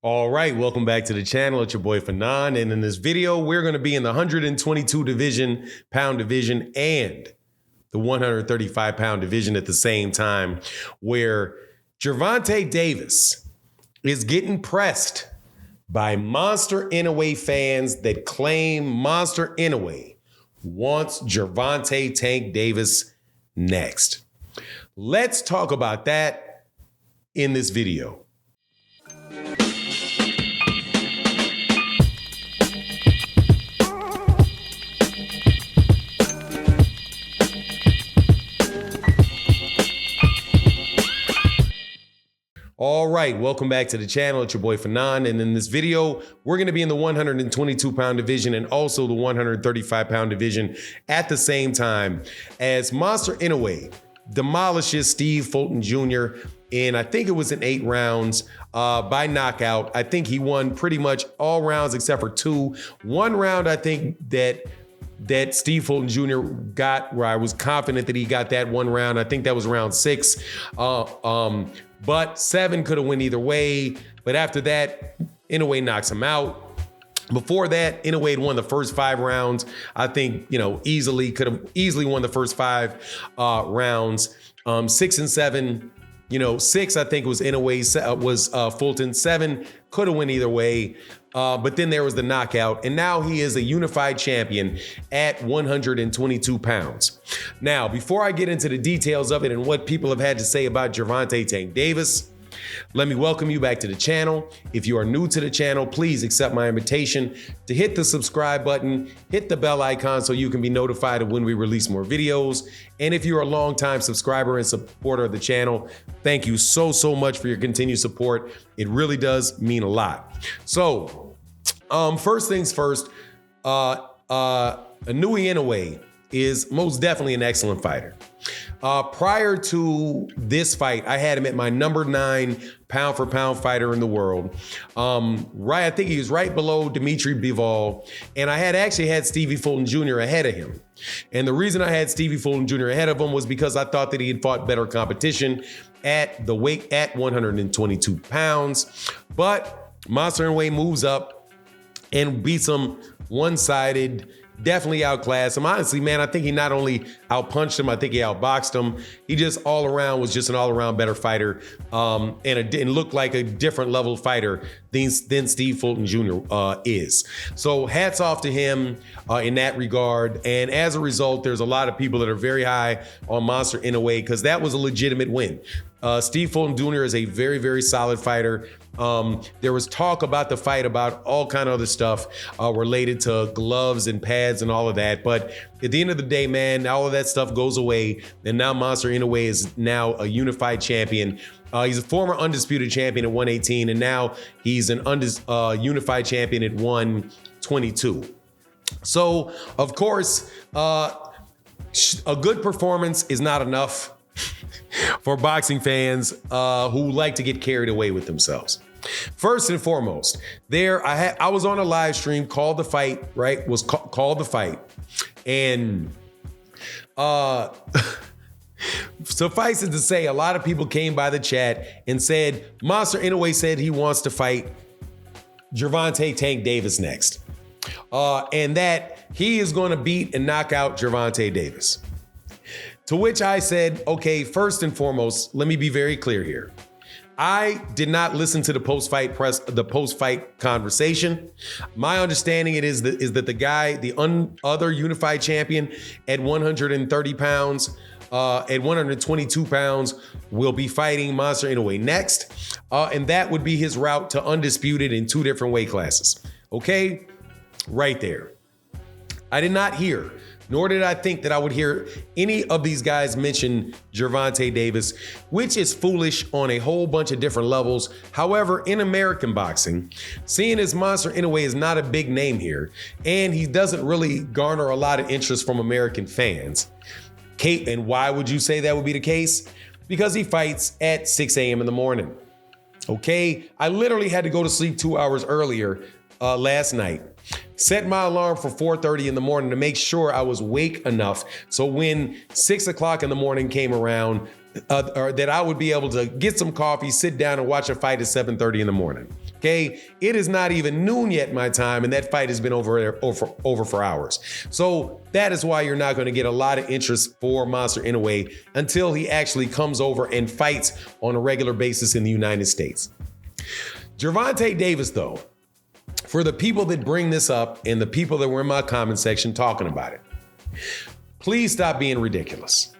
All right, welcome back to the channel. It's your boy Fanon, and in this video, we're going to be in the 122 pound division and the 135 pound division at the same time, where Gervonta Davis is getting pressed by Monster Inoue fans that claim Monster Inoue wants Gervonta Tank Davis next. Let's talk about that in this video. All right, welcome back to the channel. It's your boy Fanon, and in this video, we're going to be in the 122 pound division and also the 135 pound division at the same time as Monster Inoue demolishes Steve Fulton Jr. in, I think it was in 8 rounds by knockout. I think he won pretty much all rounds except for 2. One round, I think that Steve Fulton Jr. got, where I was confident that he got that one round. I think that was round 6. But 7 could have went either way. But after that, Inoue knocks him out. Before that, Inoue had won the first 5 rounds. I think, could have easily won the first 5 rounds. 6 and 7, 6 I think was Inoue, was Fulton. 7 could have went either way. But then there was the knockout, and now he is a unified champion at 122 pounds. Now, before I get into the details of it and what people have had to say about Gervonta Tank Davis, let me welcome you back to the channel. If you are new to the channel, please accept my invitation to hit the subscribe button, hit the bell icon so you can be notified of when we release more videos. And if you're a longtime subscriber and supporter of the channel, thank you so much for your continued support. It really does mean a lot. So, first things first, Inoue is most definitely an excellent fighter. Prior to this fight, I had him at my number 9 pound for pound fighter in the world. I think he was right below Dimitri Bivol, and I had actually had Stevie Fulton Jr. ahead of him. And the reason I had Stevie Fulton Jr. ahead of him was because I thought that he had fought better competition at the weight at 122 pounds. But Monster Inoue moves up and beats him one-sided. Definitely outclassed him. Honestly, man, I think he not only outpunched him, I think he outboxed him. He just was just an all-around better fighter, and looked like a different level fighter than Steve Fulton Jr. is. So hats off to him in that regard. And as a result, there's a lot of people that are very high on Monster Inoue because that was a legitimate win. Steve Fulton Jr. is a very, very solid fighter. There was talk about the fight about all kind of other stuff related to gloves and pads and all of that. But at the end of the day, man, all of that stuff goes away. And now Monster Inoue is now a unified champion. He's a former undisputed champion at 118, and now he's an unified champion at 122. So, of course, a good performance is not enough for boxing fans who like to get carried away with themselves. First and foremost, I was on a live stream called The Fight, right? Was called The Fight. And suffice it to say, a lot of people came by the chat and said, Monster Inoue said he wants to fight Gervonta Tank Davis next. And that he is going to beat and knock out Gervonta Davis. To which I said, okay, first and foremost, let me be very clear here. I did not listen to the post-fight conversation. My understanding is that the guy, the other unified champion at 130 pounds, at 122 pounds, will be fighting Monster Inoue next. And that would be his route to undisputed in 2 different weight classes. Okay, right there. I did not hear, nor did I think that I would hear any of these guys mention Gervonta Davis, which is foolish on a whole bunch of different levels. However, in American boxing, seeing as Monster Inoue is not a big name here, and he doesn't really garner a lot of interest from American fans. And why would you say that would be the case? Because he fights at 6 a.m. in the morning. Okay, I literally had to go to sleep 2 hours earlier last night. Set my alarm for 4:30 in the morning to make sure I was awake enough so when 6 o'clock in the morning came around, or that I would be able to get some coffee, sit down and watch a fight at 7:30 in the morning. Okay, it is not even noon yet my time, and that fight has been over for hours. So that is why you're not going to get a lot of interest for Monster Inoue until he actually comes over and fights on a regular basis in the United States. Gervonta Davis, though, for the people that bring this up and the people that were in my comment section talking about it, please stop being ridiculous.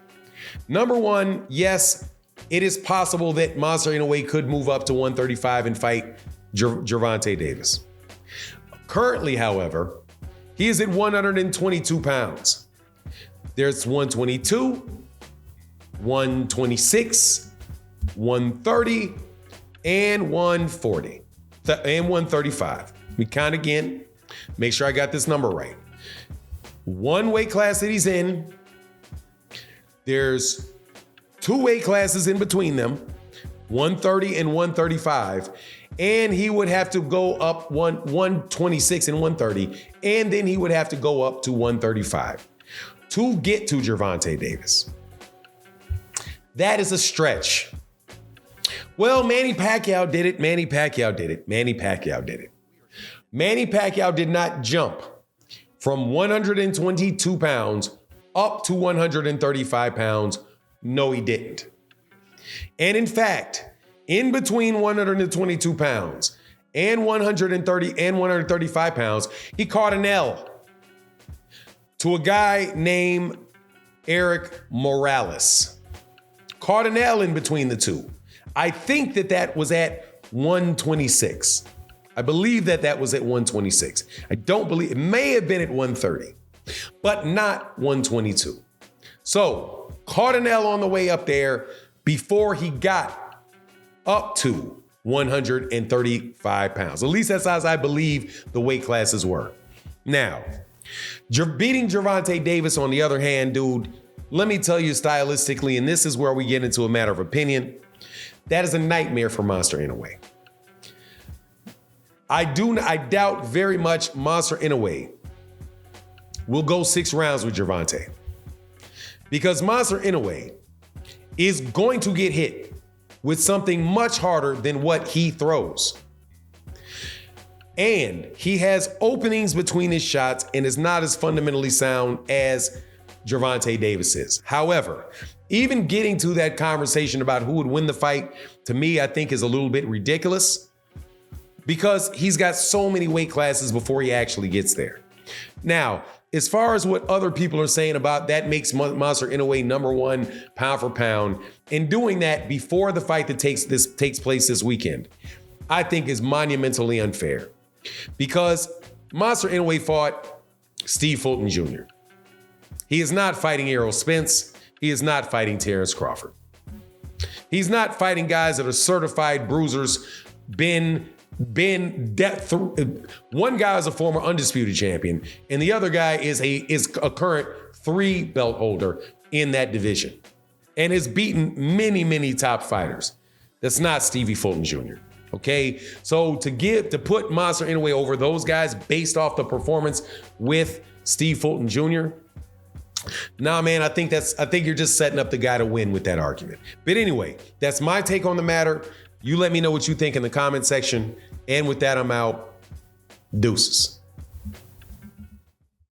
Number one, yes, it is possible that Monster Inoue could move up to 135 and fight Javonte Davis. Currently, however, he is at 122 pounds. There's 122, 126, 130, and 140, and 135. We count again, make sure I got this number right. One weight class that he's in, there's two weight classes in between them, 130 and 135, and he would have to go up 126 and 130, and then he would have to go up to 135 to get to Gervonta Davis. That is a stretch. Well, Manny Pacquiao did it. Manny Pacquiao did it. Manny Pacquiao did it. Manny Pacquiao did not jump from 122 pounds up to 135 pounds. No, he didn't. And in fact, in between 122 pounds and 130 and 135 pounds, he caught an L to a guy named Eric Morales. Caught an L in between the two. I think that was at 126. I believe that was at 126. I don't believe, it may have been at 130, but not 122. So, caught an L on the way up there before he got up to 135 pounds. At least that's as I believe the weight classes were. Now, beating Gervonta Davis, on the other hand, dude, let me tell you stylistically, and this is where we get into a matter of opinion, that is a nightmare for Monster Inoue. I doubt very much Monster Inoue will go 6 rounds with Gervonta, because Monster Inoue is going to get hit with something much harder than what he throws. And he has openings between his shots and is not as fundamentally sound as Gervonta Davis is. However, even getting to that conversation about who would win the fight, to me, I think is a little bit ridiculous, because he's got so many weight classes before he actually gets there. Now, as far as what other people are saying about that makes Monster Inoue number one pound for pound, and doing that before the fight that takes place this weekend, I think is monumentally unfair. Because Monster Inoue fought Steve Fulton Jr. He is not fighting Errol Spence. He is not fighting Terrence Crawford. He's not fighting guys that are certified bruisers. One guy is a former undisputed champion, and the other guy is a current 3 belt holder in that division, and has beaten many, many top fighters. That's not Stevie Fulton Jr. Okay, so to put Monster Inoue over those guys based off the performance with Steve Fulton Jr., nah, man, I think you're just setting up the guy to win with that argument. But anyway, that's my take on the matter. You let me know what you think in the comment section. And with that, I'm out. Deuces.